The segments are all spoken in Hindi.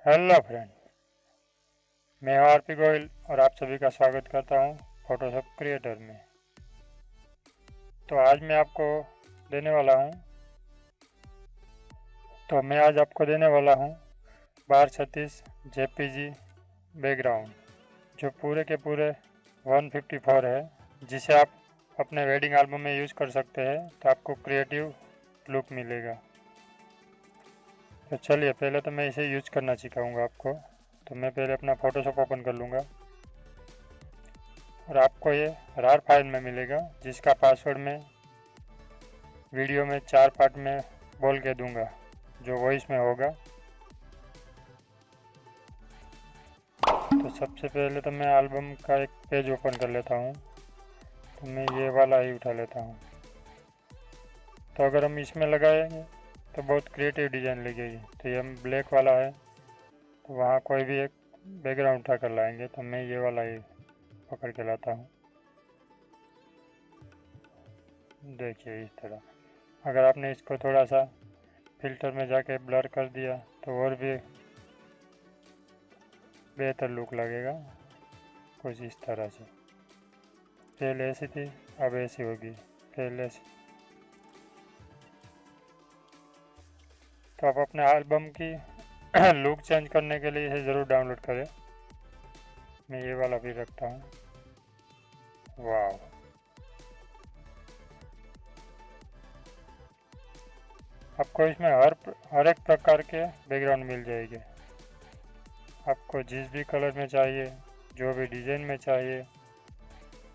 हेलो फ्रेंड, मैं आरपी गोयल और आप सभी का स्वागत करता हूं फोटोशॉप क्रिएटर में। तो आज मैं आपको देने वाला हूं बार 36 जेपीजी बैकग्राउंड, जो पूरे के पूरे 154 है, जिसे आप अपने वेडिंग एल्बम में यूज़ कर सकते हैं। तो आपको क्रिएटिव लुक मिलेगा। तो चलिए, पहले तो मैं इसे यूज करना सिखाऊंगा आपको। तो मैं पहले अपना फोटोशॉप ओपन कर लूँगा और आपको ये रार फाइल में मिलेगा, जिसका पासवर्ड मैं वीडियो में 4 पार्ट में बोल के दूंगा, जो वॉइस में होगा। तो सबसे पहले तो मैं एल्बम का एक पेज ओपन कर लेता हूँ। तो मैं ये वाला ही उठा लेता हूँ। तो अगर हम इसमें लगाएंगे तो बहुत क्रिएटिव डिज़ाइन लगेगी। तो ये हम ब्लैक वाला है, तो वहाँ कोई भी एक बैकग्राउंड उठा कर लाएंगे। तो मैं ये वाला ही पकड़ के लाता हूँ। देखिए, इस तरह अगर आपने इसको थोड़ा सा फिल्टर में जाके ब्लर कर दिया तो और भी बेहतर लुक लगेगा। कुछ इस तरह से, पहले ऐसी थी, अब ऐसी होगी, पहले से। तो आप अपने एल्बम की लुक चेंज करने के लिए इसे ज़रूर डाउनलोड करें। मैं ये वाला भी रखता हूँ। वाह, आपको इसमें हर एक प्रकार के बैकग्राउंड मिल जाएंगे। आपको जिस भी कलर में चाहिए, जो भी डिज़ाइन में चाहिए,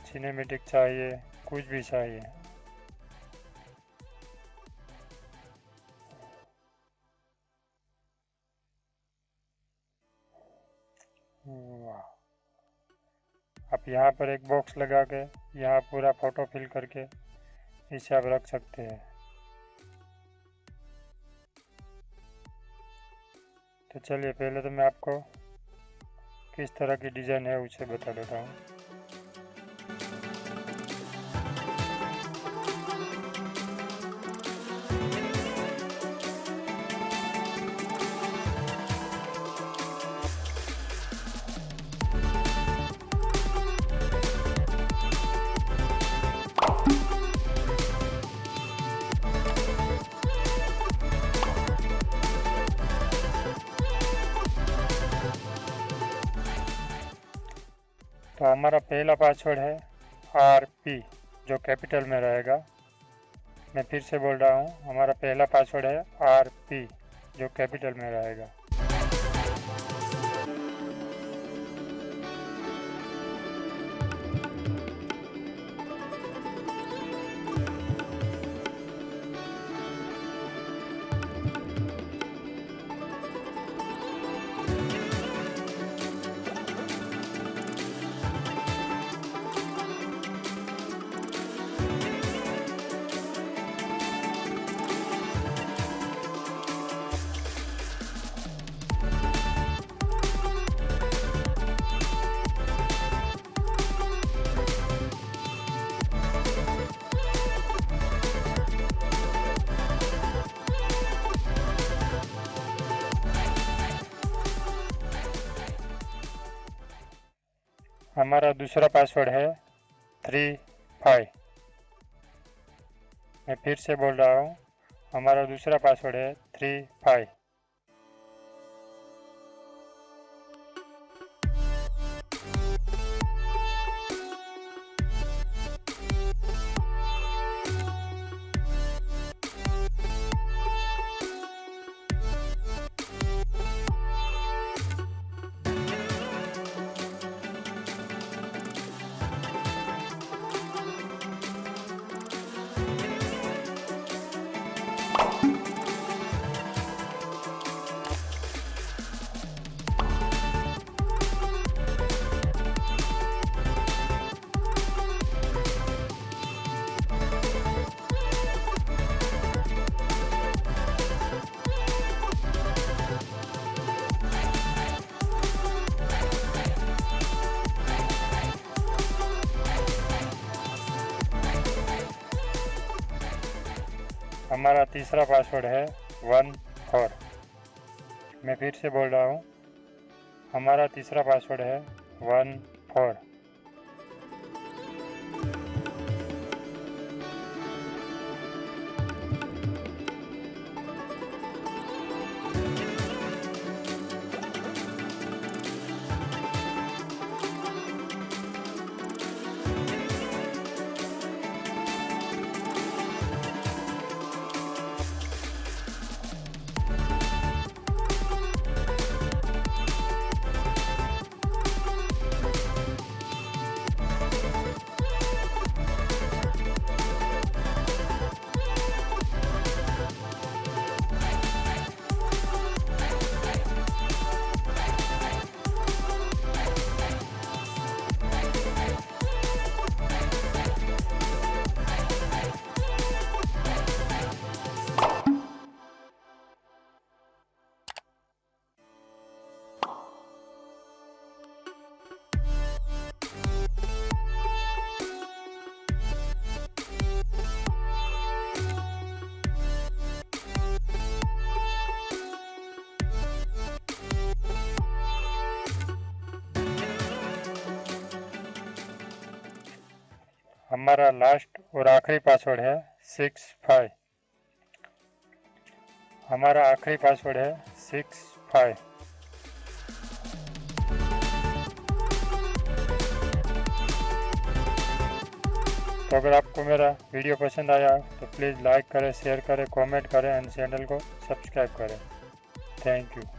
सिनेमेटिक चाहिए, कुछ भी चाहिए। वाह, आप यहाँ पर एक बॉक्स लगा के यहाँ पूरा फ़ोटो फिल करके इसे आप रख सकते हैं। तो चलिए, पहले तो मैं आपको किस तरह की डिज़ाइन है उसे बता देता हूँ। तो हमारा पहला पासवर्ड है RP, जो कैपिटल में रहेगा। मैं फिर से बोल रहा हूँ, हमारा पहला पासवर्ड है RP, जो कैपिटल में रहेगा। हमारा दूसरा पासवर्ड है 35। मैं फिर से बोल रहा हूँ, हमारा दूसरा पासवर्ड है 35। हमारा तीसरा पासवर्ड है 14। मैं फिर से बोल रहा हूँ, हमारा तीसरा पासवर्ड है 14। हमारा लास्ट और आखिरी पासवर्ड है 65। हमारा आखिरी पासवर्ड है 65। तो अगर आपको मेरा वीडियो पसंद आया तो प्लीज़ लाइक करें, शेयर करें, कमेंट करें एंड चैनल को सब्सक्राइब करें। Thank you.